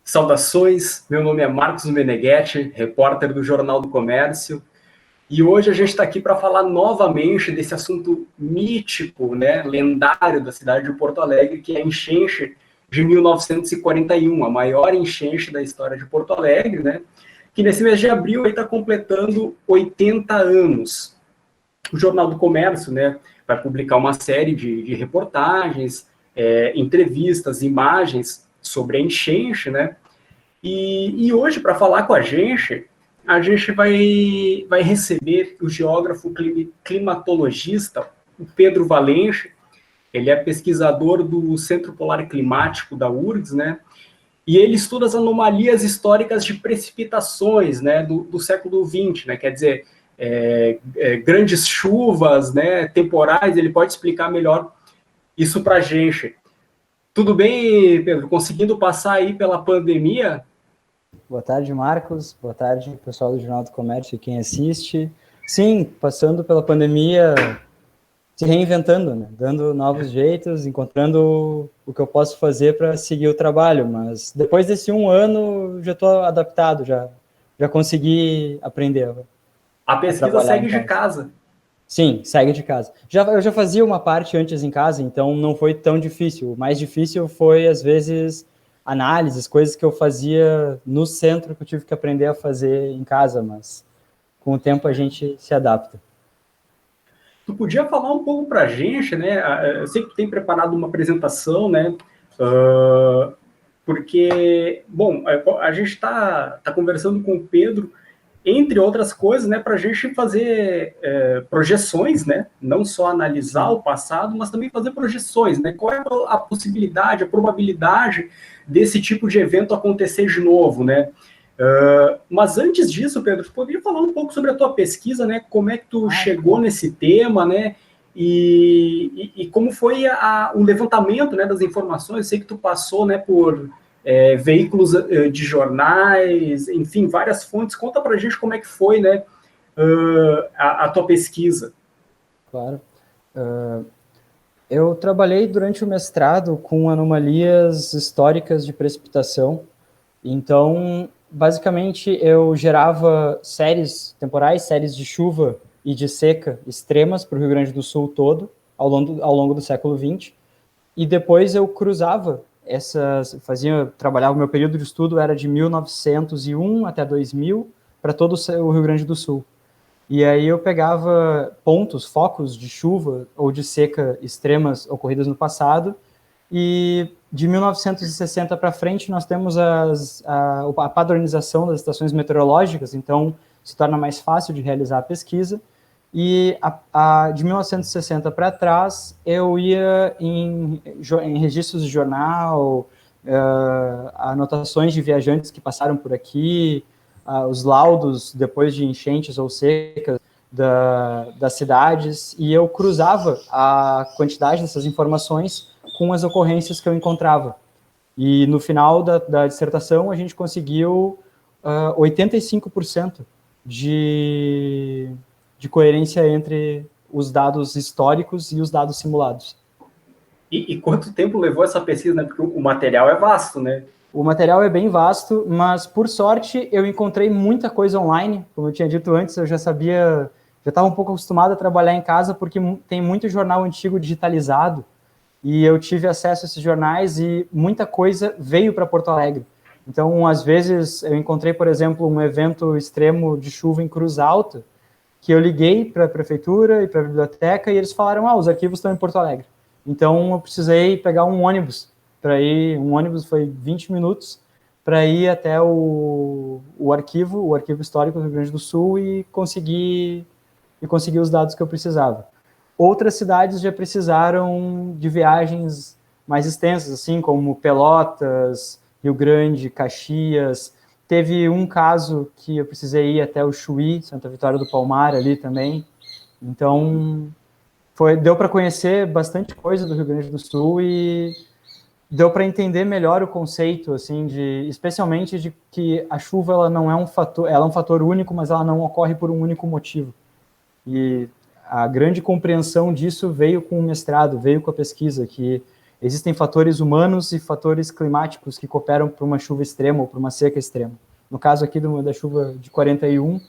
Saudações, meu nome é Marcos Meneghetti, repórter do Jornal do Comércio, e hoje a gente está aqui para falar novamente desse assunto mítico, né, lendário da cidade de Porto Alegre, que é a enchente de 1941, a maior enchente da história de Porto Alegre, né, que nesse mês de abril está completando 80 anos. O Jornal do Comércio, né, vai publicar uma série de reportagens, entrevistas, imagens sobre a enchente, né, e hoje, para falar com a gente vai receber o geógrafo climatologista, o Pedro Valente. Ele é pesquisador do Centro Polar Climático da URGS, né? E ele estuda as anomalias históricas de precipitações, né, do século XX, né? Quer dizer, grandes chuvas, né, temporais. Ele pode explicar melhor isso para a gente. Tudo bem, Pedro? Conseguindo passar aí pela pandemia? Boa tarde, Marcos. Boa tarde, pessoal do Jornal do Comércio e quem assiste. Sim, passando pela pandemia, se reinventando, né? Dando novos jeitos, encontrando o que eu posso fazer para seguir o trabalho. Mas depois desse 1 ano, já estou adaptado, já consegui aprender A a pesquisa trabalhar em segue de casa. casa. Sim, segue de casa. Eu já fazia uma parte antes em casa, então não foi tão difícil. O mais difícil foi, às vezes, análises, coisas que eu fazia no centro que eu tive que aprender a fazer em casa, mas com o tempo a gente se adapta. Tu podia falar um pouco para a gente, né? Eu sei que tu tem preparado uma apresentação, né? Porque, bom, a gente está conversando com o Pedro, entre outras coisas, né, para a gente fazer projeções, né? Não só analisar o passado, mas também fazer projeções, né? Qual é a possibilidade, a probabilidade desse tipo de evento acontecer de novo, né? Mas antes disso, Pedro, tu poderia falar um pouco sobre a tua pesquisa, né? Como é que tu chegou nesse tema, né? E como foi o levantamento, né, das informações. Eu sei que tu passou, né, por veículos de jornais, enfim, várias fontes. Conta pra gente como é que foi, né, a tua pesquisa. Claro. Eu trabalhei durante o mestrado com anomalias históricas de precipitação. Então, basicamente, eu gerava séries temporais, séries de chuva e de seca extremas para o Rio Grande do Sul todo, ao longo do século XX, e depois eu cruzava trabalhava, o meu período de estudo era de 1901 até 2000, para todo o Rio Grande do Sul. E aí eu pegava focos de chuva ou de seca extremas ocorridas no passado, e de 1960 para frente nós temos a padronização das estações meteorológicas, então se torna mais fácil de realizar a pesquisa. E de 1960 para trás eu ia em registros de jornal, anotações de viajantes que passaram por aqui, os laudos depois de enchentes ou secas das cidades, e eu cruzava a quantidade dessas informações com as ocorrências que eu encontrava. E no final da dissertação a gente conseguiu 85% de coerência entre os dados históricos e os dados simulados. E quanto tempo levou essa pesquisa, né? Porque o material é vasto, né? O material é bem vasto, mas por sorte eu encontrei muita coisa online. Como eu tinha dito antes, eu já estava um pouco acostumado a trabalhar em casa porque tem muito jornal antigo digitalizado, e eu tive acesso a esses jornais e muita coisa veio para Porto Alegre. Então, às vezes, eu encontrei, por exemplo, um evento extremo de chuva em Cruz Alta, que eu liguei para a prefeitura e para a biblioteca e eles falaram, os arquivos estão em Porto Alegre. Então, eu precisei pegar um ônibus foi 20 minutos, para ir até o arquivo histórico do Rio Grande do Sul e conseguir os dados que eu precisava. Outras cidades já precisaram de viagens mais extensas, assim como Pelotas, Rio Grande, Caxias. Teve um caso que eu precisei ir até o Chuí, Santa Vitória do Palmar, ali também. Então, deu para conhecer bastante coisa do Rio Grande do Sul e deu para entender melhor o conceito, assim, especialmente de que a chuva ela não é um fator, ela é um fator único, mas ela não ocorre por um único motivo. E a grande compreensão disso veio com o mestrado, veio com a pesquisa, que existem fatores humanos e fatores climáticos que cooperam para uma chuva extrema ou para uma seca extrema. No caso aqui da chuva de 41,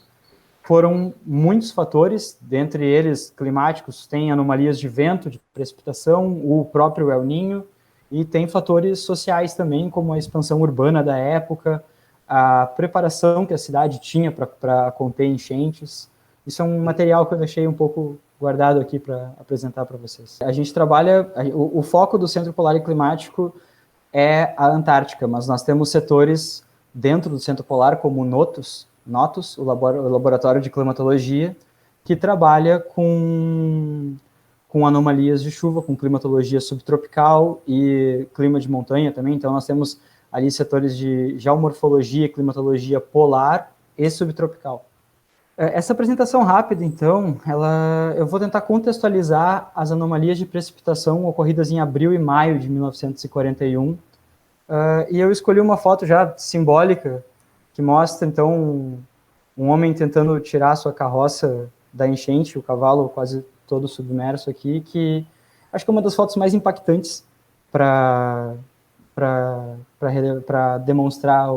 foram muitos fatores, dentre eles climáticos, tem anomalias de vento, de precipitação, o próprio El Niño, e tem fatores sociais também, como a expansão urbana da época, a preparação que a cidade tinha para conter enchentes. Isso é um material que eu deixei um pouco guardado aqui para apresentar para vocês. A gente trabalha, o foco do Centro Polar e Climático é a Antártica, mas nós temos setores dentro do Centro Polar, como o NOTUS, o Laboratório de Climatologia, que trabalha com anomalias de chuva, com climatologia subtropical e clima de montanha também. Então, nós temos ali setores de geomorfologia, climatologia polar e subtropical. Essa apresentação rápida, então, eu vou tentar contextualizar as anomalias de precipitação ocorridas em abril e maio de 1941. E eu escolhi uma foto já simbólica que mostra, então, um homem tentando tirar sua carroça da enchente, o cavalo quase todo submerso aqui, que acho que é uma das fotos mais impactantes para demonstrar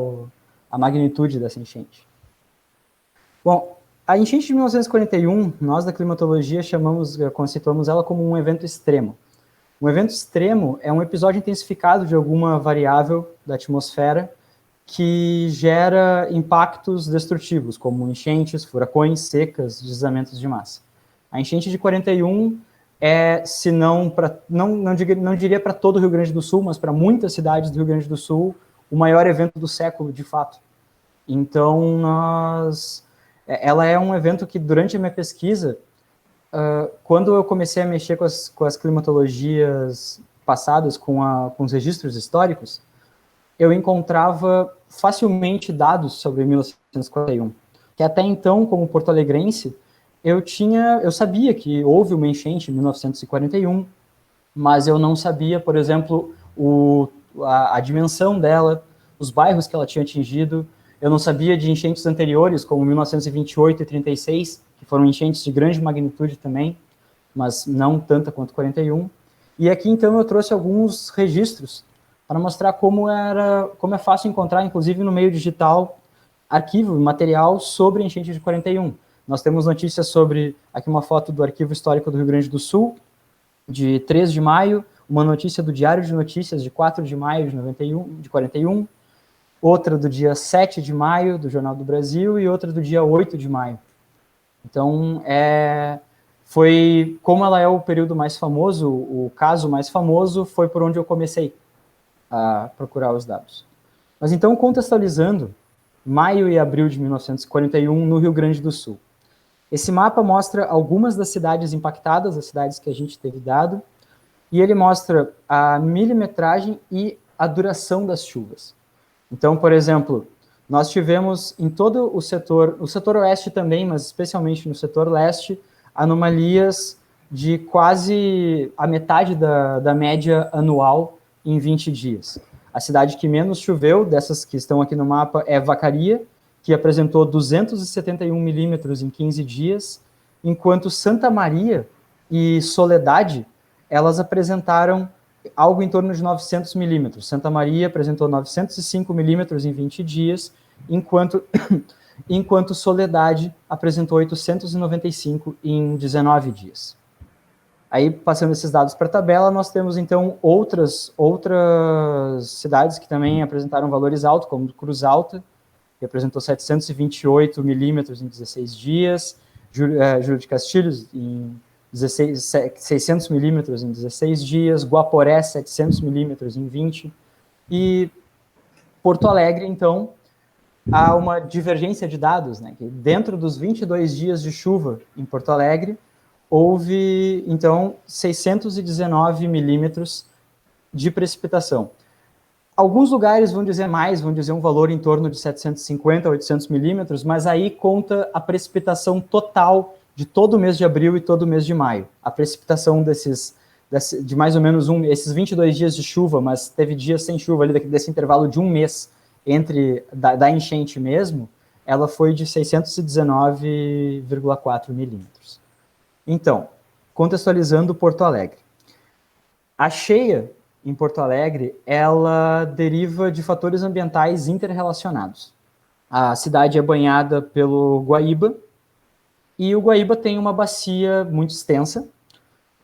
a magnitude dessa enchente. Bom, a enchente de 1941, nós da climatologia conceituamos ela como um evento extremo. Um evento extremo é um episódio intensificado de alguma variável da atmosfera que gera impactos destrutivos, como enchentes, furacões, secas, deslizamentos de massa. A enchente de 41 se não diria para todo o Rio Grande do Sul, mas para muitas cidades do Rio Grande do Sul, o maior evento do século, de fato. Então, ela é um evento que, durante a minha pesquisa, quando eu comecei a mexer com as climatologias passadas, com os registros históricos, eu encontrava facilmente dados sobre 1941, que até então, como porto-alegrense, eu sabia que houve uma enchente em 1941, mas eu não sabia, por exemplo, a dimensão dela, os bairros que ela tinha atingido. Eu não sabia de enchentes anteriores, como 1928 e 36, que foram enchentes de grande magnitude também, mas não tanta quanto 41. E aqui, então, eu trouxe alguns registros para mostrar como é fácil encontrar, inclusive no meio digital, arquivo, material sobre a enchente de 41. Nós temos notícias sobre, aqui uma foto do Arquivo Histórico do Rio Grande do Sul, de 3 de maio, uma notícia do Diário de Notícias, de 4 de maio de 41, outra do dia 7 de maio, do Jornal do Brasil, e outra do dia 8 de maio. Então, como ela é o período mais famoso, o caso mais famoso, foi por onde eu comecei a procurar os dados. Mas então, contextualizando, maio e abril de 1941, no Rio Grande do Sul. Esse mapa mostra algumas das cidades impactadas, as cidades que a gente teve dado, e ele mostra a milimetragem e a duração das chuvas. Então, por exemplo, nós tivemos em todo o setor oeste também, mas especialmente no setor leste, anomalias de quase a metade da média anual em 20 dias. A cidade que menos choveu, dessas que estão aqui no mapa, é Vacaria, que apresentou 271 milímetros em 15 dias, enquanto Santa Maria e Soledade, elas apresentaram algo em torno de 900 milímetros. Santa Maria apresentou 905 milímetros em 20 dias, enquanto Soledade apresentou 895 em 19 dias. Aí, passando esses dados para a tabela, nós temos, então, outras cidades que também apresentaram valores altos, como Cruz Alta, que apresentou 728 milímetros em 16 dias, Júlio de Castilhos em 600 milímetros em 16 dias, Guaporé 700 milímetros em 20, e Porto Alegre, então, há uma divergência de dados, né, que dentro dos 22 dias de chuva em Porto Alegre, houve, então, 619 milímetros de precipitação. Alguns lugares vão dizer mais, vão dizer um valor em torno de 750 a 800 milímetros, mas aí conta a precipitação total de todo o mês de abril e todo o mês de maio. A precipitação de mais ou menos esses 22 dias de chuva, mas teve dias sem chuva ali, desse intervalo de um mês da enchente mesmo, ela foi de 619,4 milímetros. Então, contextualizando Porto Alegre. A cheia em Porto Alegre, ela deriva de fatores ambientais interrelacionados. A cidade é banhada pelo Guaíba, e o Guaíba tem uma bacia muito extensa,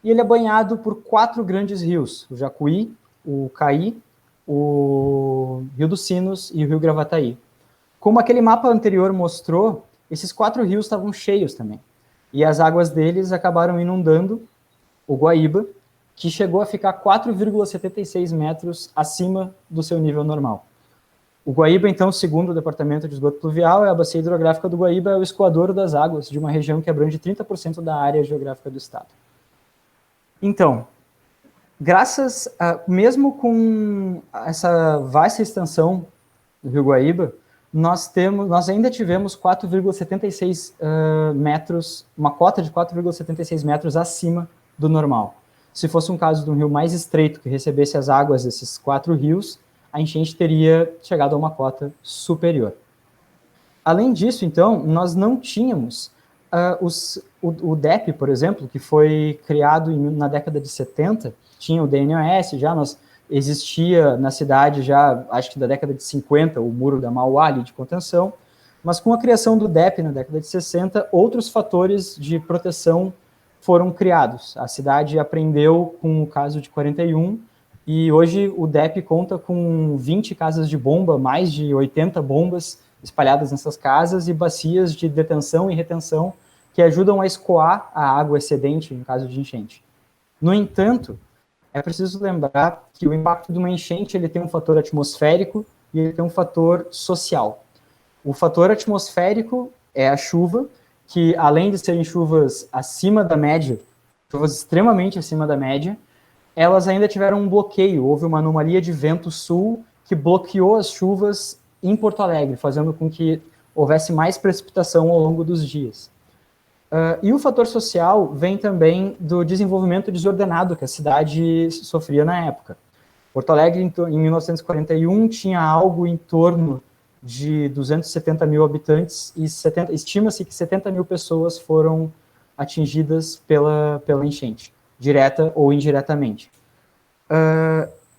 e ele é banhado por 4 grandes rios, o Jacuí, o Caí, o Rio dos Sinos e o Rio Gravataí. Como aquele mapa anterior mostrou, esses 4 rios estavam cheios também, e as águas deles acabaram inundando o Guaíba, que chegou a ficar 4,76 metros acima do seu nível normal. O Guaíba, então, segundo o Departamento de Esgoto Pluvial, a bacia hidrográfica do Guaíba é o escoadouro das águas de uma região que abrange 30% da área geográfica do estado. Então, mesmo com essa vasta extensão do Rio Guaíba, nós ainda tivemos 4,76 metros, uma cota de 4,76 metros acima do normal. Se fosse um caso de um rio mais estreito que recebesse as águas desses 4 rios, a enchente teria chegado a uma cota superior. Além disso, então, nós não tínhamos o DEP, por exemplo, que foi criado na década de 70, tinha o DNOS já, existia na cidade já, acho que da década de 50, o muro da Mauá ali de contenção, mas com a criação do DEP na década de 60, outros fatores de proteção foram criados. A cidade aprendeu com o caso de 41, e hoje o DEP conta com 20 casas de bomba, mais de 80 bombas espalhadas nessas casas e bacias de detenção e retenção que ajudam a escoar a água excedente em caso de enchente. No entanto, é preciso lembrar que o impacto de uma enchente ele tem um fator atmosférico e ele tem um fator social. O fator atmosférico é a chuva, que além de serem chuvas acima da média, chuvas extremamente acima da média, elas ainda tiveram um bloqueio, houve uma anomalia de vento sul que bloqueou as chuvas em Porto Alegre, fazendo com que houvesse mais precipitação ao longo dos dias. E o fator social vem também do desenvolvimento desordenado que a cidade sofria na época. Porto Alegre, em 1941, tinha algo em torno de 270 mil habitantes e estima-se que 70 mil pessoas foram atingidas pela enchente, direta ou indiretamente.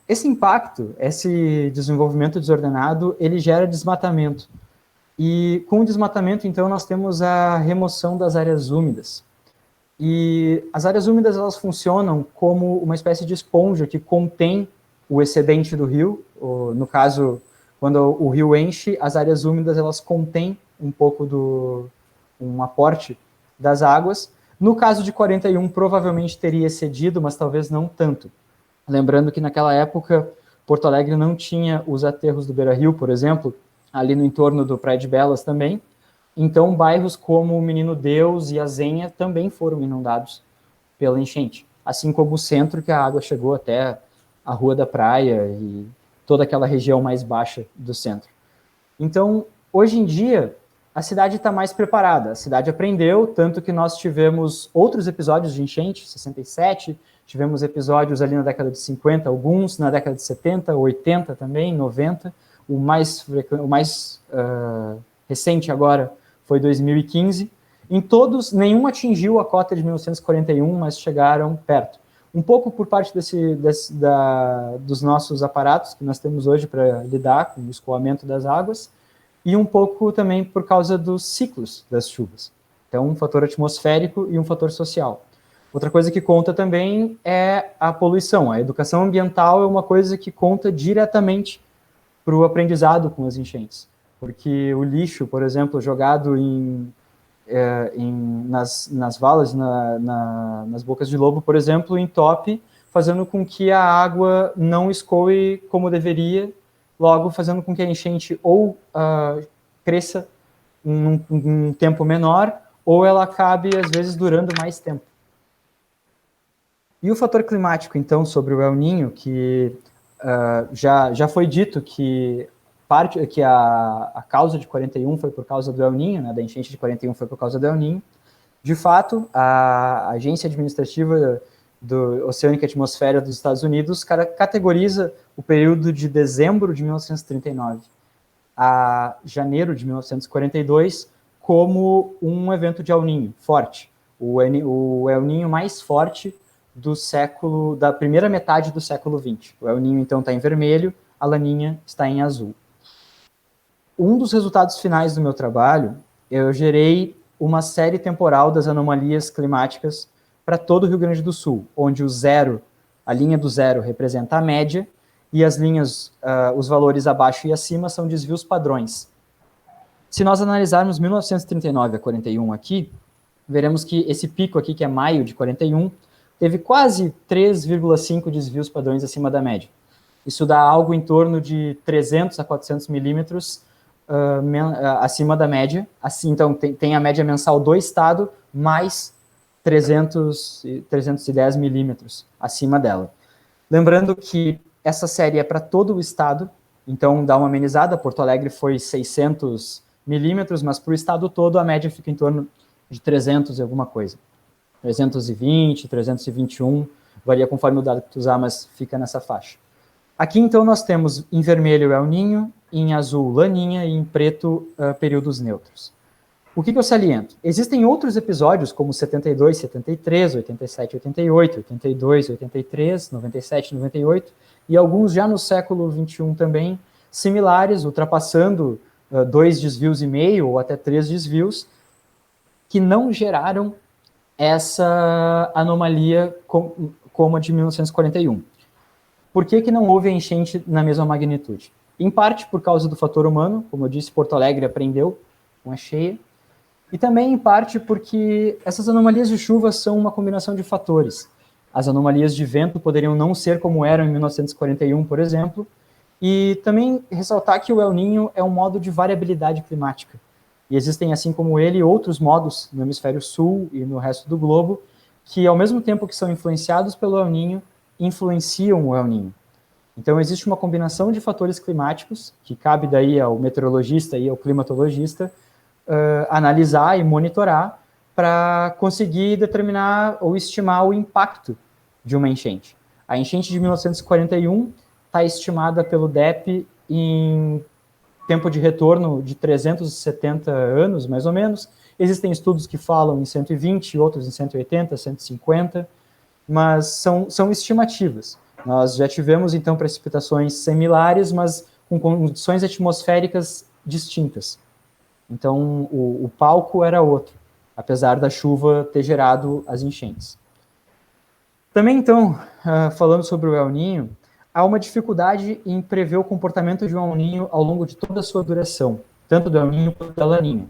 Esse impacto, esse desenvolvimento desordenado, ele gera desmatamento. E com o desmatamento, então, nós temos a remoção das áreas úmidas. E as áreas úmidas, elas funcionam como uma espécie de esponja que contém o excedente do rio. No caso, quando o rio enche, as áreas úmidas, elas contêm um pouco um aporte das águas. No caso de 41, provavelmente teria excedido, mas talvez não tanto. Lembrando que naquela época, Porto Alegre não tinha os aterros do Beira-Rio, por exemplo, ali no entorno do Praia de Belas também. Então, bairros como o Menino Deus e a Zenha também foram inundados pela enchente. Assim como o centro, que a água chegou até a Rua da Praia e toda aquela região mais baixa do centro. Então, hoje em dia, a cidade está mais preparada. A cidade aprendeu, tanto que nós tivemos outros episódios de enchente, 67, tivemos episódios ali na década de 50, alguns na década de 70, 80 também, 90. O mais recente agora foi 2015. Em todos, nenhum atingiu a cota de 1941, mas chegaram perto. Um pouco por parte dos nossos aparatos que nós temos hoje para lidar com o escoamento das águas, e um pouco também por causa dos ciclos das chuvas. Então, um fator atmosférico e um fator social. Outra coisa que conta também é a poluição. A educação ambiental é uma coisa que conta diretamente para o aprendizado com as enchentes. Porque o lixo, por exemplo, jogado nas valas, nas bocas de lobo, por exemplo, entope, fazendo com que a água não escoe como deveria, logo fazendo com que a enchente ou cresça um tempo menor, ou ela acabe, às vezes, durando mais tempo. E o fator climático, então, sobre o El Niño, que já foi dito que a causa de 41 foi por causa do El Niño, né, da enchente de 41 foi por causa do El Niño. De fato, a Agência Administrativa Oceânica e Atmosfera dos Estados Unidos categoriza o período de dezembro de 1939 a janeiro de 1942 como um evento de El Niño forte. O El Niño mais forte da primeira metade do século XX. O El Niño, então, está em vermelho, a Laninha está em azul. Um dos resultados finais do meu trabalho, eu gerei uma série temporal das anomalias climáticas para todo o Rio Grande do Sul, onde a linha do zero representa a média, e as linhas, os valores abaixo e acima são desvios padrões. Se nós analisarmos 1939 a 41 aqui, veremos que esse pico aqui, que é maio de 41, teve quase 3,5 desvios padrões acima da média. Isso dá algo em torno de 300 a 400 milímetros acima da média. Assim, então, tem a média mensal do estado, mais 310 milímetros acima dela. Lembrando que essa série é para todo o estado, então dá uma amenizada. Porto Alegre foi 600 milímetros, mas para o estado todo a média fica em torno de 300 e alguma coisa. 320, 321, varia conforme o dado que tu usar, mas fica nessa faixa. Aqui, então, nós temos em vermelho El Niño, em azul Laninha e em preto períodos neutros. O que eu saliento? Existem outros episódios, como 72, 73, 87, 88, 82, 83, 97, 98, e alguns já no século XXI também, similares, ultrapassando 2 desvios e meio ou até 3 desvios, que não geraram essa anomalia como a de 1941. Por que não houve a enchente na mesma magnitude? Em parte por causa do fator humano, como eu disse, Porto Alegre aprendeu com a cheia, e também em parte porque essas anomalias de chuva são uma combinação de fatores. As anomalias de vento poderiam não ser como eram em 1941, por exemplo, e também ressaltar que o El Niño é um modo de variabilidade climática. E existem, assim como ele, outros modos no hemisfério sul e no resto do globo, que ao mesmo tempo que são influenciados pelo El Niño, influenciam o El Niño. Então existe uma combinação de fatores climáticos, que cabe daí ao meteorologista e ao climatologista, analisar e monitorar para conseguir determinar ou estimar o impacto de uma enchente. A enchente de 1941 está estimada pelo DEP em tempo de retorno de 370 anos, mais ou menos. Existem estudos que falam em 120, outros em 180, 150, mas são estimativas. Nós já tivemos, então, precipitações similares, mas com condições atmosféricas distintas. Então, o palco era outro, apesar da chuva ter gerado as enchentes. Também, então, falando sobre o El Niño, há uma dificuldade em prever o comportamento de um El Niño ao longo de toda a sua duração, tanto do El Niño quanto da Laninha.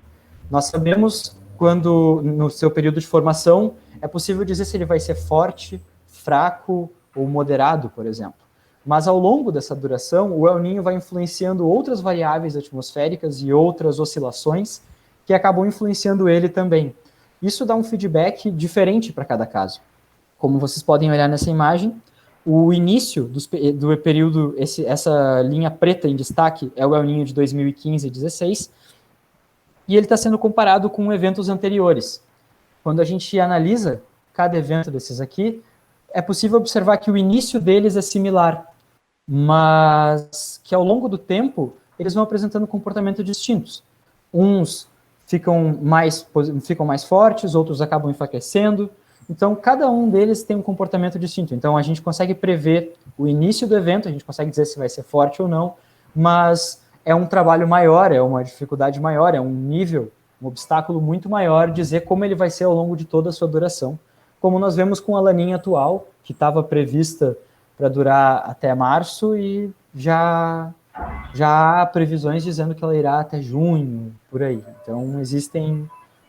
Nós sabemos quando, no seu período de formação, é possível dizer se ele vai ser forte, fraco ou moderado, por exemplo. Mas ao longo dessa duração, o El Niño vai influenciando outras variáveis atmosféricas e outras oscilações que acabam influenciando ele também. Isso dá um feedback diferente para cada caso. Como vocês podem olhar nessa imagem, o início do período, essa linha preta em destaque, é o El Niño de 2015 e 2016, e ele está sendo comparado com eventos anteriores. Quando a gente analisa cada evento desses aqui, é possível observar que o início deles é similar, mas que ao longo do tempo eles vão apresentando comportamentos distintos. Uns ficam mais fortes, outros acabam enfraquecendo. Então, cada um deles tem um comportamento distinto. Então, a gente consegue prever o início do evento, a gente consegue dizer se vai ser forte ou não, mas é um trabalho maior, é uma dificuldade maior, é um nível, um obstáculo muito maior dizer como ele vai ser ao longo de toda a sua duração. Como nós vemos com a Laninha atual, que estava prevista para durar até março e já há previsões dizendo que ela irá até junho, por aí. Então,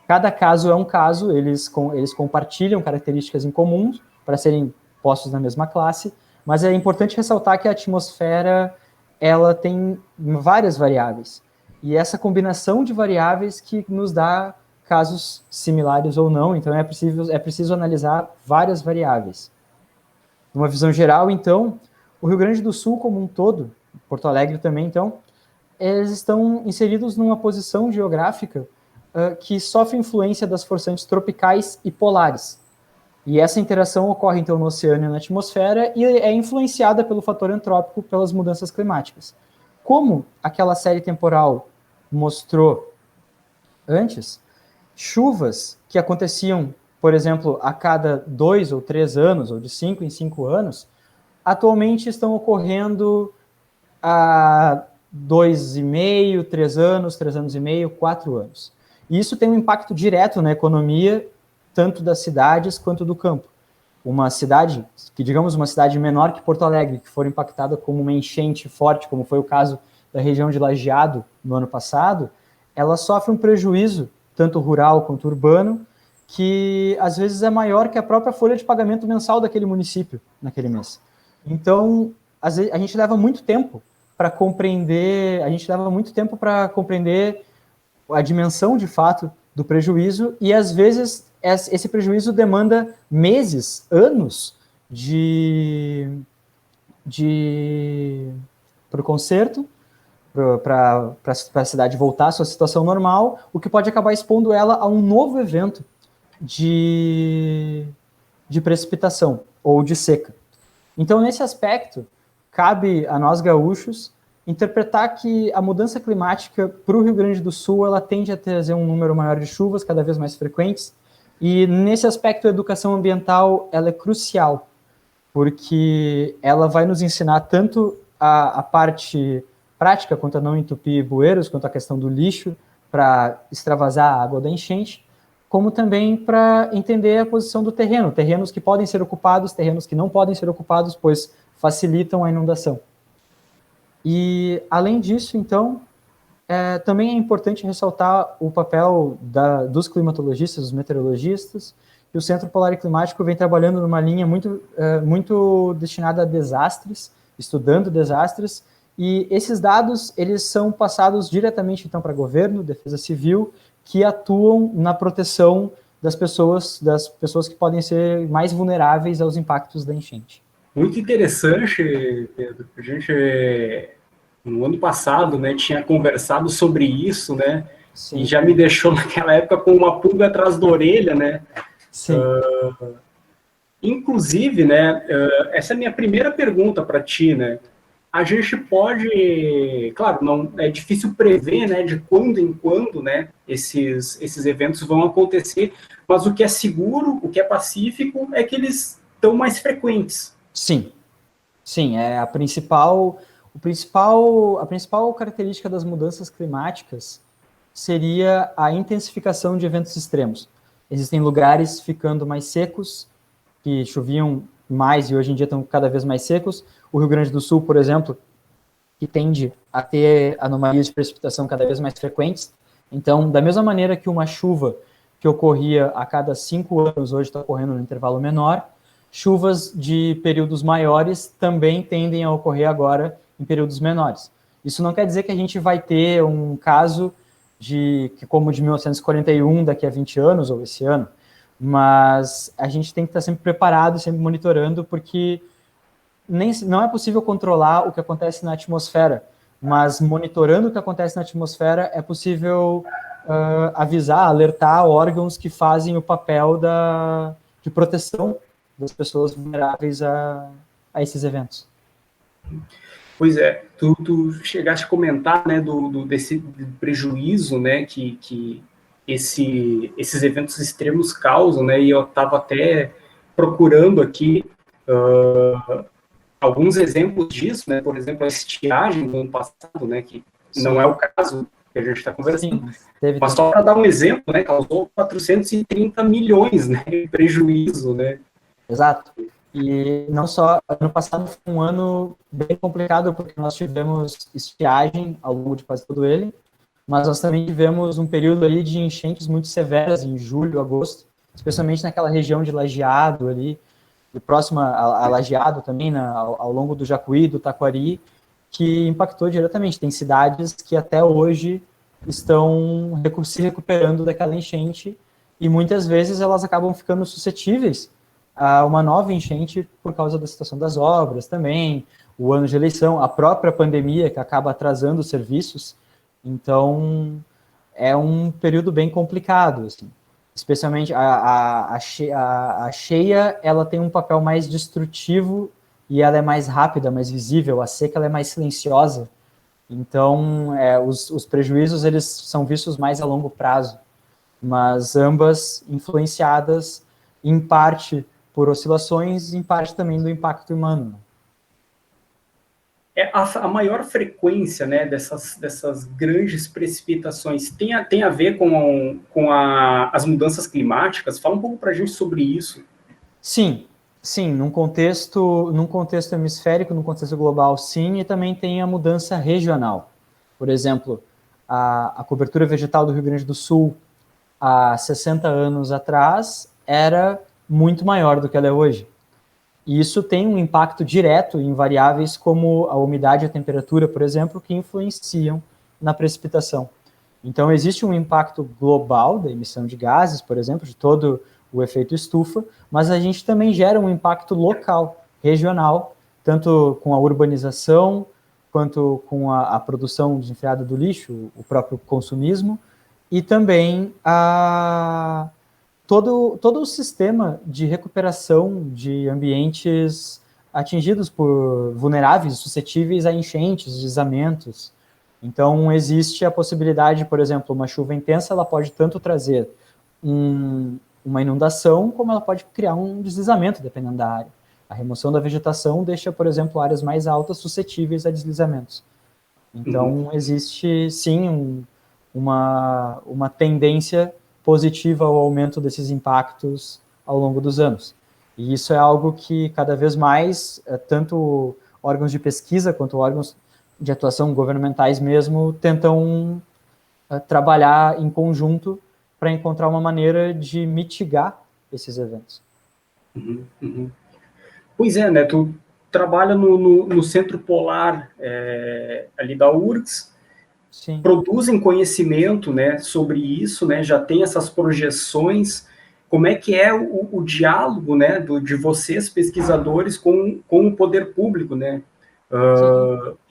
cada caso é um caso, eles compartilham características em comum para serem postos na mesma classe, mas é importante ressaltar que a atmosfera ela tem várias variáveis, e essa combinação de variáveis que nos dá casos similares ou não, então é preciso analisar várias variáveis. Numa visão geral, então, o Rio Grande do Sul como um todo, Porto Alegre também, então, eles estão inseridos numa posição geográfica que sofre influência das forçantes tropicais e polares. E essa interação ocorre, então, no oceano e na atmosfera e é influenciada pelo fator antrópico, pelas mudanças climáticas. Como aquela série temporal mostrou antes, chuvas que aconteciam por exemplo, a cada 2 ou 3 anos, ou de 5 em 5 anos, atualmente estão ocorrendo há 2,5, 3 anos e meio, 4 anos. E isso tem um impacto direto na economia, tanto das cidades quanto do campo. Uma cidade, que digamos uma cidade menor que Porto Alegre, que for impactada como uma enchente forte, como foi o caso da região de Lajeado no ano passado, ela sofre um prejuízo, tanto rural quanto urbano, que às vezes é maior que a própria folha de pagamento mensal daquele município naquele mês. Então, a gente leva muito tempo para compreender, a dimensão de fato do prejuízo, e às vezes esse prejuízo demanda meses, anos para o conserto, para a cidade voltar à sua situação normal, o que pode acabar expondo ela a um novo evento de precipitação ou de seca. Então, nesse aspecto, cabe a nós gaúchos interpretar que a mudança climática para o Rio Grande do Sul ela tende a trazer um número maior de chuvas, cada vez mais frequentes, e nesse aspecto a educação ambiental ela é crucial, porque ela vai nos ensinar tanto a parte prática, quanto a não entupir bueiros, quanto a questão do lixo para extravasar a água da enchente, como também para entender a posição do terreno, terrenos que podem ser ocupados, terrenos que não podem ser ocupados, pois facilitam a inundação. E, além disso, então, também é importante ressaltar o papel dos climatologistas, dos meteorologistas, e o Centro Polar e Climático vem trabalhando numa linha muito destinada a desastres, estudando desastres, e esses dados eles são passados diretamente, então, para governo, defesa civil, que atuam na proteção das pessoas que podem ser mais vulneráveis aos impactos da enchente. Muito interessante, Pedro. A gente, no ano passado, né, tinha conversado sobre isso, né? Sim. E já me deixou naquela época com uma pulga atrás da orelha, né? Sim. Inclusive, né, essa é a minha primeira pergunta para ti, né? A gente pode, claro, não é difícil prever, né, de quando em quando, né, esses eventos vão acontecer, mas o que é seguro, o que é pacífico, é que eles estão mais frequentes. Sim, a principal característica das mudanças climáticas seria a intensificação de eventos extremos. Existem lugares ficando mais secos, que choviam mais e hoje em dia estão cada vez mais secos. O Rio Grande do Sul, por exemplo, que tende a ter anomalias de precipitação cada vez mais frequentes. Então, da mesma maneira que uma chuva que ocorria a cada 5 anos, hoje está ocorrendo num intervalo menor, chuvas de períodos maiores também tendem a ocorrer agora em períodos menores. Isso não quer dizer que a gente vai ter um caso como de 1941 daqui a 20 anos ou esse ano, mas a gente tem que estar sempre preparado, sempre monitorando, porque não é possível controlar o que acontece na atmosfera, mas monitorando o que acontece na atmosfera é possível avisar, alertar órgãos que fazem o papel de proteção das pessoas vulneráveis a esses eventos. Pois é, tu chegaste a comentar, né, desse prejuízo, né, que esses eventos extremos causam, né, e eu estava até procurando aqui alguns exemplos disso, né, por exemplo, a estiagem do ano passado, né, que Sim. não é o caso que a gente está conversando, Sim, mas só para dar um exemplo, né, causou 430 milhões, né, de prejuízo, né. Exato. E não só, ano passado foi um ano bem complicado, porque nós tivemos estiagem ao longo de quase todo ele, mas nós também tivemos um período ali de enchentes muito severas em julho, agosto, especialmente naquela região de Lajeado ali, próxima a Lajeado também, ao longo do Jacuí, do Taquari, que impactou diretamente. Tem cidades que até hoje estão se recuperando daquela enchente e muitas vezes elas acabam ficando suscetíveis a uma nova enchente por causa da situação das obras também, o ano de eleição, a própria pandemia que acaba atrasando os serviços. Então, é um período bem complicado, assim. Especialmente a cheia, ela tem um papel mais destrutivo e ela é mais rápida, mais visível. A seca ela é mais silenciosa. Então, os prejuízos eles são vistos mais a longo prazo, mas ambas influenciadas em parte por oscilações, em parte também do impacto humano. A maior frequência, né, dessas grandes precipitações tem a ver com as mudanças climáticas? Fala um pouco para a gente sobre isso. Sim, sim, num contexto hemisférico, num contexto global, sim, e também tem a mudança regional. Por exemplo, a cobertura vegetal do Rio Grande do Sul, há 60 anos atrás, era muito maior do que ela é hoje. E isso tem um impacto direto em variáveis como a umidade e a temperatura, por exemplo, que influenciam na precipitação. Então, existe um impacto global da emissão de gases, por exemplo, de todo o efeito estufa, mas a gente também gera um impacto local, regional, tanto com a urbanização, quanto com a produção desenfreada do lixo, o próprio consumismo, e também todo o sistema de recuperação de ambientes atingidos por vulneráveis, suscetíveis a enchentes, deslizamentos. Então, existe a possibilidade, por exemplo, uma chuva intensa, ela pode tanto trazer uma inundação, como ela pode criar um deslizamento, dependendo da área. A remoção da vegetação deixa, por exemplo, áreas mais altas suscetíveis a deslizamentos. Então, existe, sim, uma tendência positiva ao aumento desses impactos ao longo dos anos. E isso é algo que cada vez mais, tanto órgãos de pesquisa quanto órgãos de atuação governamentais mesmo, tentam trabalhar em conjunto para encontrar uma maneira de mitigar esses eventos. Pois é, né? Tu trabalha no Centro Polar ali da URGS, Sim. Produzem conhecimento, né, sobre isso, né? Já tem essas projeções. Como é que é o diálogo, né, de vocês, pesquisadores, com o poder público, né?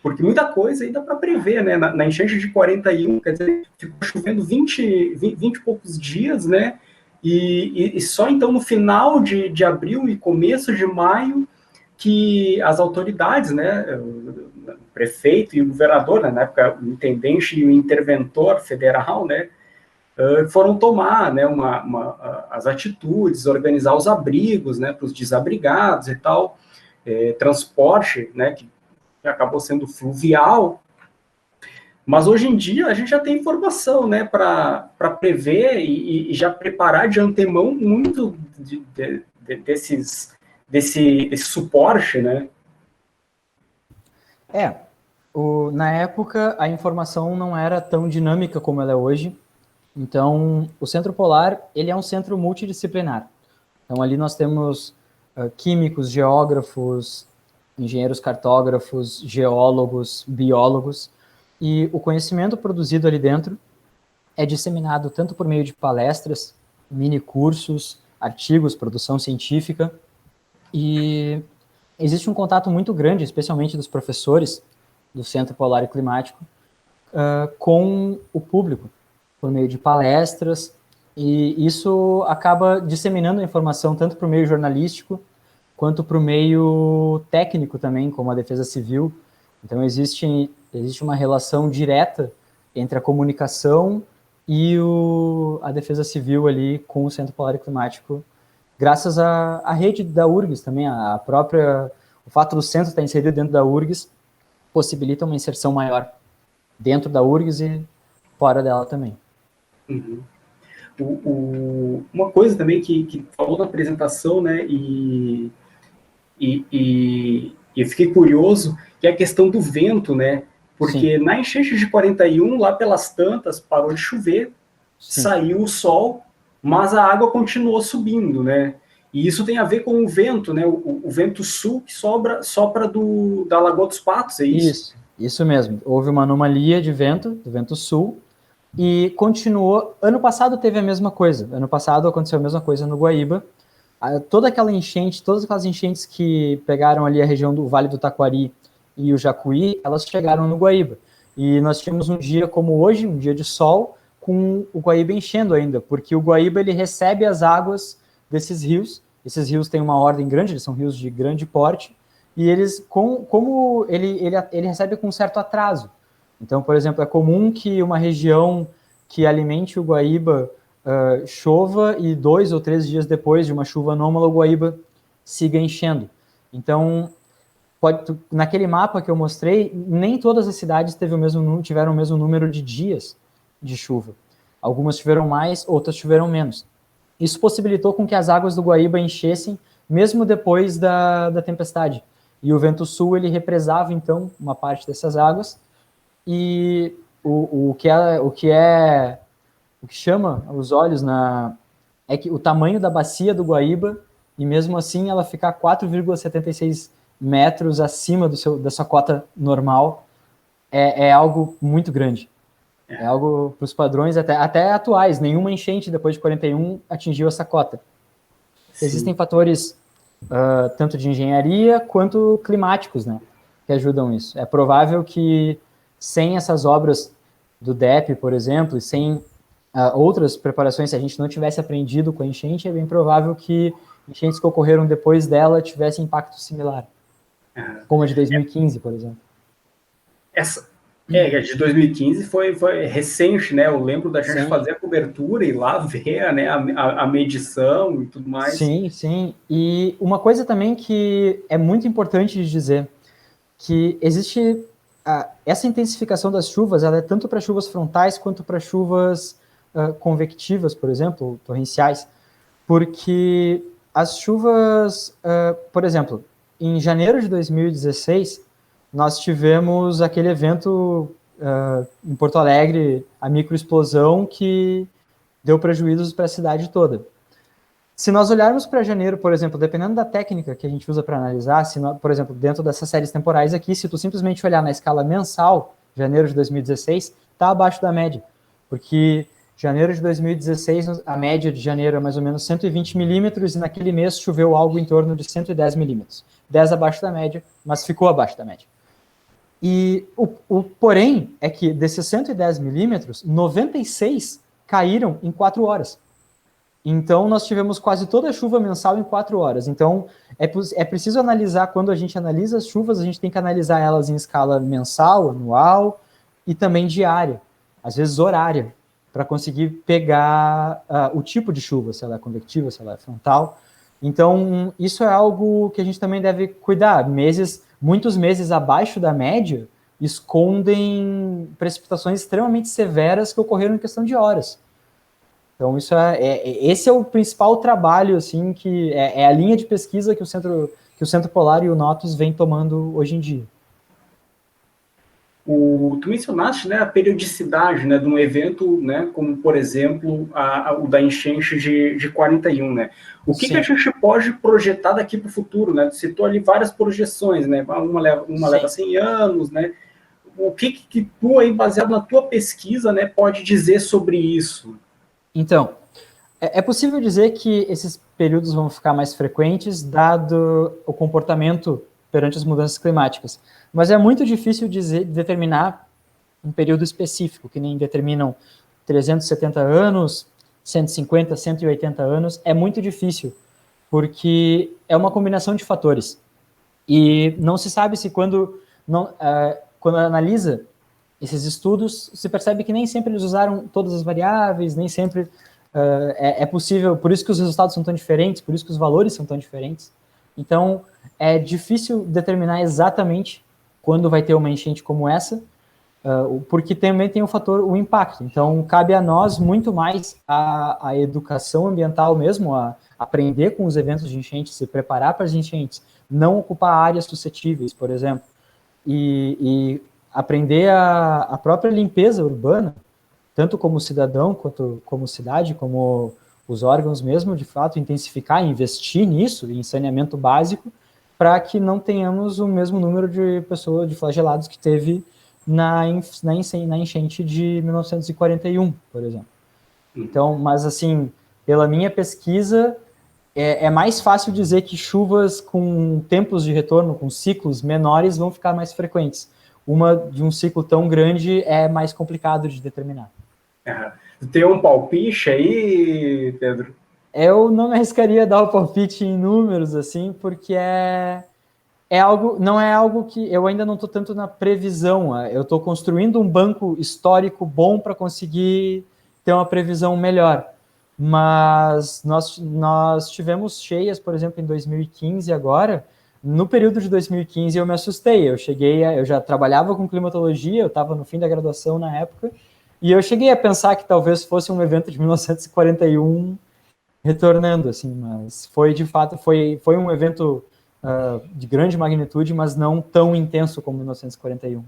Porque muita coisa aí dá para prever, né? Na enchente de 41, quer dizer, ficou chovendo 20 e poucos dias, né? E só então no final de abril e começo de maio que as autoridades, né, o prefeito e o governador, né, na época o intendente e o interventor federal, né, foram tomar, né, as atitudes, organizar os abrigos, né, para os desabrigados e tal, transporte, né, que acabou sendo fluvial. Mas hoje em dia a gente já tem informação, né, para prever e já preparar de antemão muito desse suporte, né? Na época a informação não era tão dinâmica como ela é hoje. Então, o Centro Polar, ele é um centro multidisciplinar. Então, ali nós temos químicos, geógrafos, engenheiros cartógrafos, geólogos, biólogos, e o conhecimento produzido ali dentro é disseminado tanto por meio de palestras, mini cursos, artigos, produção científica, e existe um contato muito grande, especialmente dos professores do Centro Polar e Climático, com o público, por meio de palestras, e isso acaba disseminando a informação tanto para o meio jornalístico, quanto para o meio técnico também, como a Defesa Civil. Então, existe uma relação direta entre a comunicação e a Defesa Civil ali com o Centro Polar e Climático, graças à rede da URGS também, o fato do centro estar inserido dentro da URGS possibilita uma inserção maior dentro da URGS e fora dela também. Uma coisa também que falou na apresentação, né, e eu fiquei curioso, que é a questão do vento, né? Porque na enchente de 41, lá pelas tantas, parou de chover, saiu o sol, mas a água continuou subindo, né? E isso tem a ver com o vento, né? O vento sul que sopra da Lagoa dos Patos, é isso? Isso mesmo. Houve uma anomalia de vento, do vento sul, e continuou. Ano passado teve a mesma coisa. Ano passado aconteceu a mesma coisa no Guaíba. Todas aquelas enchentes que pegaram ali a região do Vale do Taquari e o Jacuí, elas chegaram no Guaíba. E nós tínhamos um dia como hoje, um dia de sol, com o Guaíba enchendo ainda, porque o Guaíba ele recebe as águas desses rios. Esses rios têm uma ordem grande, eles são rios de grande porte, e eles, como ele recebe com um certo atraso. Então, por exemplo, é comum que uma região que alimente o Guaíba chova e 2 ou 3 dias depois de uma chuva anômala, o Guaíba siga enchendo. Então, naquele mapa que eu mostrei, nem todas as cidades tiveram o mesmo número de dias de chuva. Algumas tiveram mais, outras tiveram menos. Isso possibilitou com que as águas do Guaíba enchessem, mesmo depois da tempestade. E o vento sul, ele represava, então, uma parte dessas águas. E o que chama os olhos é que o tamanho da bacia do Guaíba, e mesmo assim ela ficar 4,76 metros acima da sua cota normal, é algo muito grande. É algo para os padrões até atuais. Nenhuma enchente depois de 41 atingiu essa cota. Sim. Existem fatores tanto de engenharia quanto climáticos, né, que ajudam isso. É provável que sem essas obras do DEP, por exemplo, e sem outras preparações, se a gente não tivesse aprendido com a enchente, é bem provável que enchentes que ocorreram depois dela tivessem impacto similar, como a de 2015, por exemplo. A de 2015 foi recente, né? Eu lembro da gente fazer a cobertura e lá ver, né, a medição e tudo mais. Sim, sim. E uma coisa também que é muito importante de dizer, que existe essa intensificação das chuvas, ela é tanto para chuvas frontais quanto para chuvas convectivas, por exemplo, torrenciais, porque as chuvas, por exemplo, em janeiro de 2016, nós tivemos aquele evento em Porto Alegre, a microexplosão, que deu prejuízos para a cidade toda. Se nós olharmos para janeiro, por exemplo, dependendo da técnica que a gente usa para analisar, por exemplo, dentro dessas séries temporais aqui, se tu simplesmente olhar na escala mensal, janeiro de 2016, está abaixo da média, porque janeiro de 2016, a média de janeiro é mais ou menos 120 milímetros, e naquele mês choveu algo em torno de 110 milímetros. 10 abaixo da média, mas ficou abaixo da média. E o porém é que desses 110 milímetros, 96 caíram em 4 horas. Então, nós tivemos quase toda a chuva mensal em 4 horas. Então, é preciso analisar, quando a gente analisa as chuvas, a gente tem que analisar elas em escala mensal, anual e também diária, às vezes horária, para conseguir pegar o tipo de chuva, se ela é convectiva, se ela é frontal. Então, isso é algo que a gente também deve cuidar. Muitos meses abaixo da média escondem precipitações extremamente severas que ocorreram em questão de horas. Então, esse é o principal trabalho, assim, que é a linha de pesquisa que o Centro Polar e o NOTUS vem tomando hoje em dia. Tu mencionaste, né, a periodicidade, né, de um evento, né, como, por exemplo, o da enchente de 41, né? O que a gente pode projetar daqui para o futuro, né? Tu citou ali várias projeções, né? Uma leva 100 anos, né? O que tu, aí, baseado na tua pesquisa, né, pode dizer sobre isso? Então, é possível dizer que esses períodos vão ficar mais frequentes, dado o comportamento perante as mudanças climáticas. Mas é muito difícil determinar um período específico, que nem determinam 370 anos, 150, 180 anos. É muito difícil, porque é uma combinação de fatores. E não se sabe se quando analisa esses estudos, se percebe que nem sempre eles usaram todas as variáveis, nem sempre é possível, por isso que os resultados são tão diferentes, por isso que os valores são tão diferentes. Então, é difícil determinar exatamente quando vai ter uma enchente como essa, porque também tem o impacto. Então, cabe a nós muito mais a educação ambiental mesmo, a aprender com os eventos de enchentes, se preparar para as enchentes, não ocupar áreas suscetíveis, por exemplo, e aprender a própria limpeza urbana, tanto como cidadão, quanto como cidade, como os órgãos mesmo, de fato, intensificar, investir nisso, em saneamento básico, para que não tenhamos o mesmo número de pessoas, de flagelados que teve na enchente de 1941, por exemplo. Então, mas assim, pela minha pesquisa, é mais fácil dizer que chuvas com tempos de retorno, com ciclos menores, vão ficar mais frequentes. Uma de um ciclo tão grande é mais complicado de determinar. Tem um palpite aí, Pedro? Eu não me arriscaria a dar o palpite em números, assim, porque não é algo que eu ainda não estou tanto na previsão. Eu estou construindo um banco histórico bom para conseguir ter uma previsão melhor. Mas nós tivemos cheias, por exemplo, em 2015 agora. No período de 2015 eu me assustei, eu já trabalhava com climatologia, eu estava no fim da graduação na época, e eu cheguei a pensar que talvez fosse um evento de 1941 retornando, assim, mas foi de fato, foi um evento de grande magnitude, mas não tão intenso como 1941.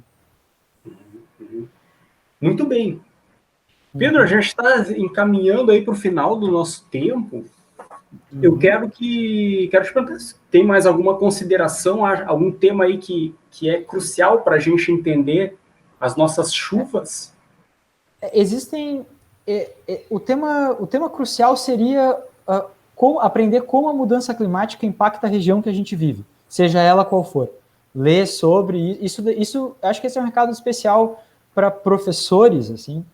Muito bem. Pedro, a gente está encaminhando aí para o final do nosso tempo. Eu quero te perguntar se tem mais alguma consideração, algum tema aí que é crucial para a gente entender as nossas chuvas? Existem... o tema crucial seria aprender como a mudança climática impacta a região que a gente vive, seja ela qual for. Ler sobre isso, acho que esse é um recado especial para professores, assim,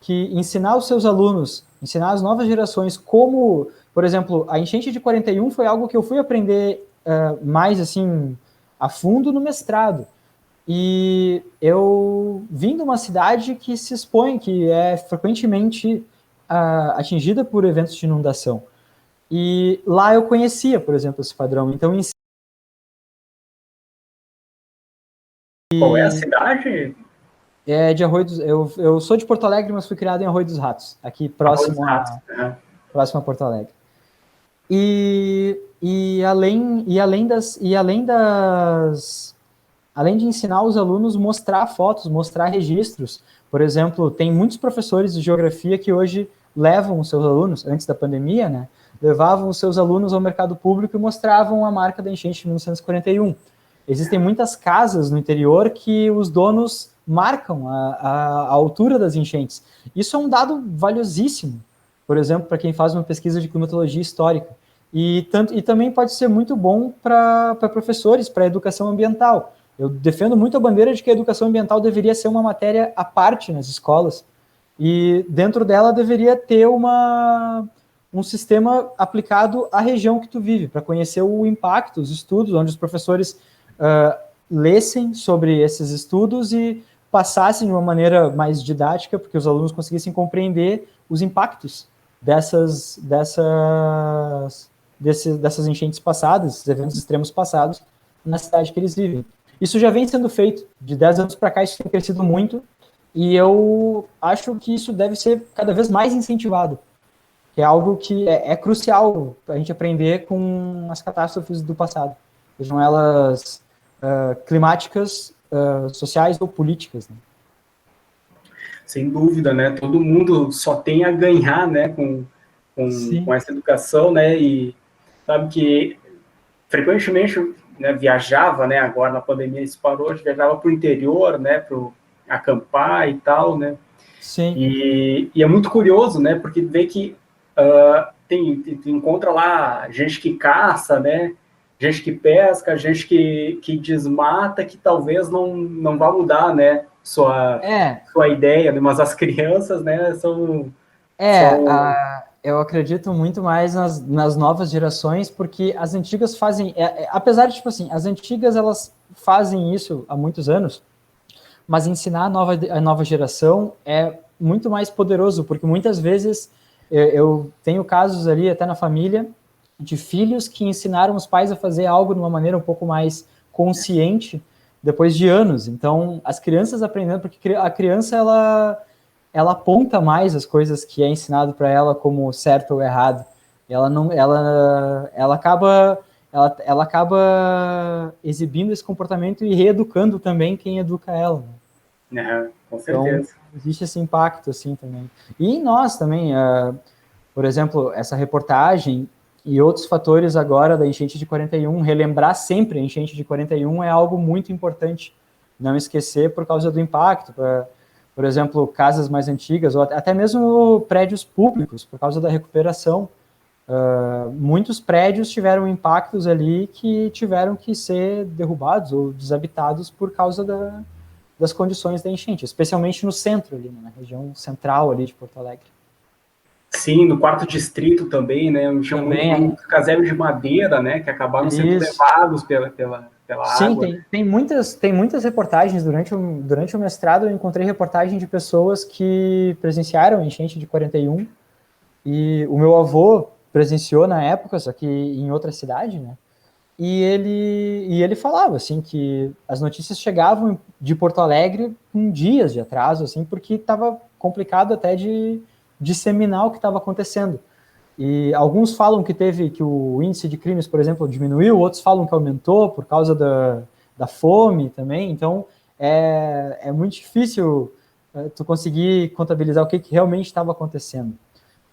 que ensinar os seus alunos, ensinar as novas gerações como, por exemplo, a enchente de 41 foi algo que eu fui aprender mais assim a fundo no mestrado. E eu vim de uma cidade que se expõe, que é frequentemente atingida por eventos de inundação. E lá eu conhecia, por exemplo, esse padrão. Então, Qual é a cidade? é de Arroio dos... Eu sou de Porto Alegre, mas fui criado em Arroio dos Ratos, aqui próximo a Porto Alegre. Além de ensinar os alunos, mostrar fotos, mostrar registros. Por exemplo, tem muitos professores de geografia que hoje levam os seus alunos, antes da pandemia, né, levavam os seus alunos ao mercado público e mostravam a marca da enchente de 1941. Existem muitas casas no interior que os donos marcam a altura das enchentes. Isso é um dado valiosíssimo, por exemplo, para quem faz uma pesquisa de climatologia histórica. E também pode ser muito bom para professores, para a educação ambiental. Eu defendo muito a bandeira de que a educação ambiental deveria ser uma matéria à parte nas escolas, e dentro dela deveria ter um sistema aplicado à região que tu vive, para conhecer o impacto, os estudos, onde os professores lessem sobre esses estudos e passassem de uma maneira mais didática, porque os alunos conseguissem compreender os impactos dessas enchentes passadas, esses eventos extremos passados, na cidade que eles vivem. Isso já vem sendo feito, de 10 anos para cá isso tem crescido muito, e eu acho que isso deve ser cada vez mais incentivado, que é algo que é crucial para a gente aprender com as catástrofes do passado, sejam elas climáticas, sociais ou políticas, né? Sem dúvida, né? Todo mundo só tem a ganhar, né, com essa educação, né? E sabe que frequentemente, né, viajava, né? Agora na pandemia isso parou, viajava para o interior, né? Para acampar e tal, né? Sim. E é muito curioso, né? Porque vê que tu encontra lá gente que caça, né? Gente que pesca, gente que desmata, que talvez não vá mudar, né? Sua ideia, né? Mas as crianças, né? Eu acredito muito mais nas novas gerações, porque as antigas fazem, apesar de, tipo assim, as antigas elas fazem isso há muitos anos, mas ensinar a nova geração é muito mais poderoso, porque muitas vezes eu tenho casos ali, até na família, de filhos que ensinaram os pais a fazer algo de uma maneira um pouco mais consciente depois de anos. Então, as crianças aprendendo, porque a criança, ela aponta mais as coisas que é ensinado para ela como certo ou errado. Ela acaba exibindo esse comportamento e reeducando também quem educa ela. Com certeza. Então, existe esse impacto assim também. E em nós também, por exemplo, essa reportagem e outros fatores agora da enchente de 41, relembrar sempre a enchente de 41 é algo muito importante, não esquecer por causa do impacto, por exemplo, casas mais antigas, ou até mesmo prédios públicos, por causa da recuperação. Muitos prédios tiveram impactos ali que tiveram que ser derrubados ou desabitados por causa das condições da enchente, especialmente no centro, ali, na região central ali de Porto Alegre. Sim, no quarto distrito também, né? Tinha muitos casebres de madeira, né? Que acabaram sendo levados pela água. Sim, tem muitas reportagens. Durante o mestrado, eu encontrei reportagens de pessoas que presenciaram a enchente de 41 E o meu avô presenciou na época, só que em outra cidade, né? E ele falava, assim, que as notícias chegavam de Porto Alegre com dias de atraso, assim, porque estava complicado até de disseminar o que estava acontecendo. E alguns falam que o índice de crimes, por exemplo, diminuiu, outros falam que aumentou por causa da fome também. Então, é muito difícil tu conseguir contabilizar o que realmente estava acontecendo.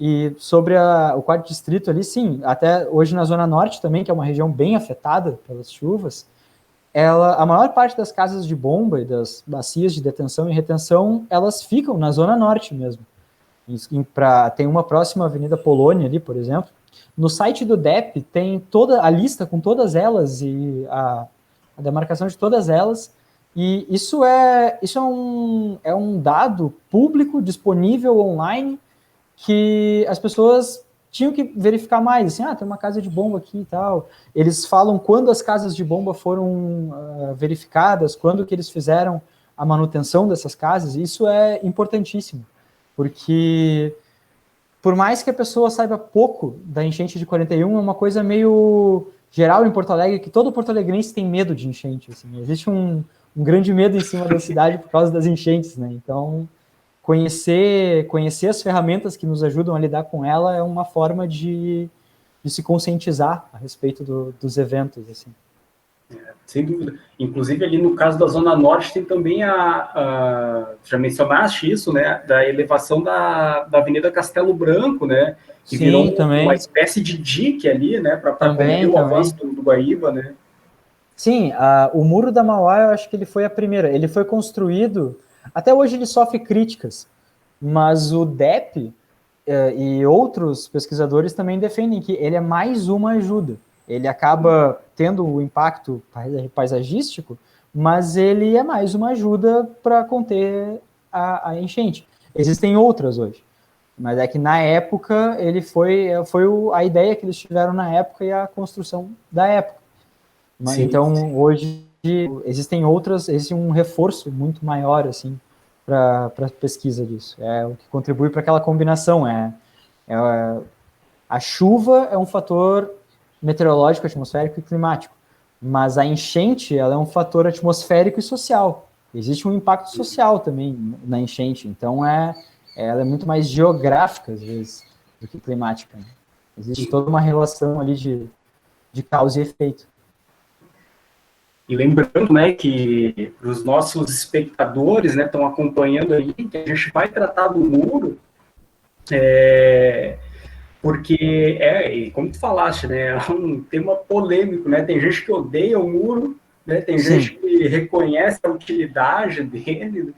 E sobre o quarto distrito ali, sim, até hoje na Zona Norte também, que é uma região bem afetada pelas chuvas, a maior parte das casas de bomba e das bacias de detenção e retenção, elas ficam na Zona Norte mesmo. Tem uma próxima Avenida Polônia ali, por exemplo. No site do DEP tem toda a lista com todas elas e a demarcação de todas elas. E isso é um dado público disponível online que as pessoas tinham que verificar mais, assim, tem uma casa de bomba aqui e tal. Eles falam quando as casas de bomba foram verificadas, quando que eles fizeram a manutenção dessas casas. Isso é importantíssimo, porque por mais que a pessoa saiba pouco da enchente de 41, é uma coisa meio geral em Porto Alegre, que todo porto-alegrense tem medo de enchente. Assim. Existe um grande medo em cima da cidade por causa das enchentes, né? Então, conhecer as ferramentas que nos ajudam a lidar com ela é uma forma de se conscientizar a respeito dos eventos, assim. Sem dúvida. Inclusive, ali no caso da Zona Norte, tem também já mencionaste isso, né? Da elevação da Avenida Castelo Branco, né? Que Sim, virou também. uma espécie de dique ali, né? Para conter o avanço do Guaíba, né? Sim, o Muro da Mauá, eu acho que ele foi a primeira. Ele foi construído... Até hoje ele sofre críticas, mas o DEP e outros pesquisadores também defendem que ele é mais uma ajuda. Ele acaba tendo o impacto paisagístico, mas ele é mais uma ajuda para conter a enchente. Existem outras hoje, mas é que na época ele foi a ideia que eles tiveram na época e a construção da época. Sim. Então, hoje existe um reforço muito maior, assim, para a pesquisa disso. É o que contribui para aquela combinação. A chuva é um fator meteorológico, atmosférico e climático, mas a enchente ela é um fator atmosférico e social. Existe um impacto social também na enchente, então ela é muito mais geográfica, às vezes, do que climática. Existe toda uma relação ali de causa e efeito. E lembrando, né, que os nossos espectadores, né, estão acompanhando aí, que a gente vai tratar do muro, porque como tu falaste, né, é um tema polêmico, né, tem gente que odeia o muro, né, tem gente que reconhece a utilidade dele,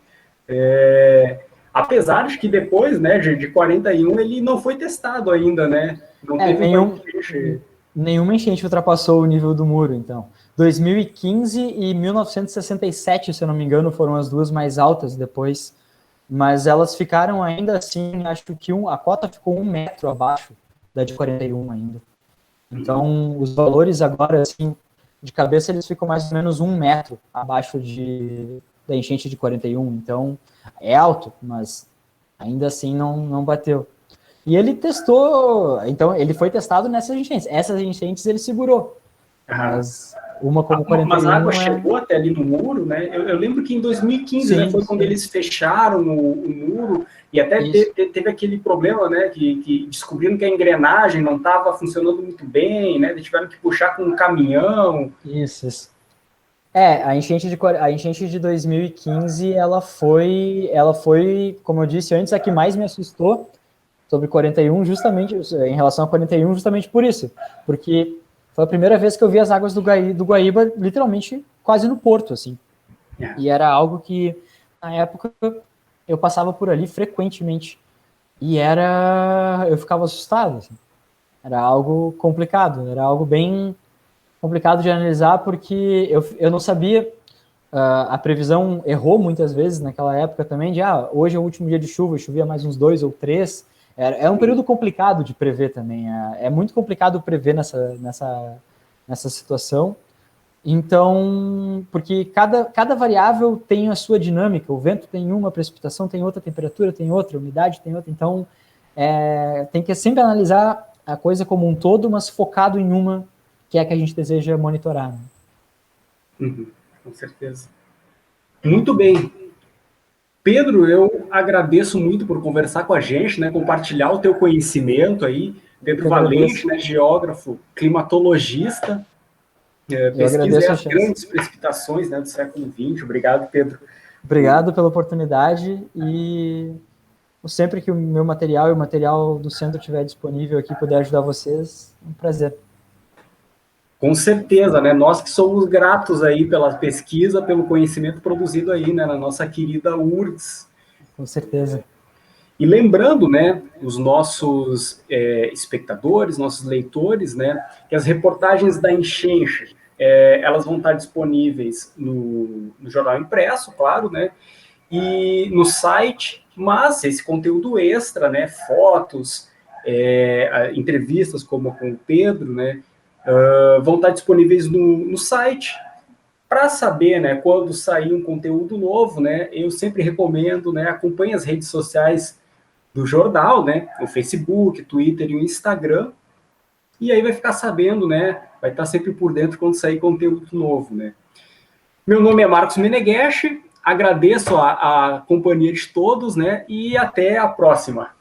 apesar de que depois, né, de 41, ele não foi testado ainda, né, não teve nenhuma enchente ultrapassou o nível do muro, então. 2015 e 1967, se eu não me engano, foram as duas mais altas depois, mas elas ficaram ainda assim, acho que a cota ficou 1 metro abaixo da de 41 ainda. Então, os valores agora, assim, de cabeça, eles ficam mais ou menos 1 metro abaixo da enchente de 41. Então, é alto, mas ainda assim não bateu. E ele testou, então ele foi testado nessas enchentes. Essas enchentes ele segurou. Mas uma como 41... Mas a água chegou até ali no muro, né? Eu lembro que em 2015, né, foi quando eles fecharam o muro e até teve aquele problema, né, que descobriram que a engrenagem não estava funcionando muito bem, né? Eles tiveram que puxar com um caminhão. Isso. A enchente de 2015, ela foi, como eu disse antes, a que mais me assustou sobre 41, justamente, em relação a 41, justamente por isso. Porque foi a primeira vez que eu vi as águas do Guaíba, literalmente, quase no porto, assim. E era algo que, na época, eu passava por ali frequentemente. E eu ficava assustado, assim. Era algo complicado, era algo bem complicado de analisar, porque eu não sabia, a previsão errou muitas vezes naquela época também, de hoje é o último dia de chuva, chovia mais uns 2 ou 3, é um período complicado de prever também, é muito complicado prever nessa situação. Então, porque cada variável tem a sua dinâmica, o vento tem uma, a precipitação tem outra, a temperatura tem outra, a umidade tem outra, então tem que sempre analisar a coisa como um todo, mas focado em uma que é a que a gente deseja monitorar. Né? Uhum, com certeza. Muito bem. Pedro, eu agradeço muito por conversar com a gente, né, compartilhar o teu conhecimento aí. Pedro Valente, né, geógrafo, climatologista, Eu pesquisa agradeço a as chance. grandes precipitações, né, do século XX. Obrigado, Pedro. Obrigado pela oportunidade e sempre que o meu material e o material do centro estiver disponível aqui, puder ajudar vocês, é um prazer. Com certeza, né? Nós que somos gratos aí pela pesquisa, pelo conhecimento produzido aí, né, na nossa querida URGS. Com certeza. E lembrando, né, os nossos espectadores, nossos leitores, né, que as reportagens da Enchente, elas vão estar disponíveis no jornal impresso, claro, né, e no site, mas esse conteúdo extra, né, fotos, entrevistas como com o Pedro, né, vão estar disponíveis no site. Para saber, né, quando sair um conteúdo novo, né, eu sempre recomendo, né, acompanhe as redes sociais do jornal, né, o Facebook, Twitter e o Instagram, e aí vai ficar sabendo, né, vai estar sempre por dentro quando sair conteúdo novo, né. Meu nome é Marcos Meneghetti, agradeço a companhia de todos, né, e até a próxima.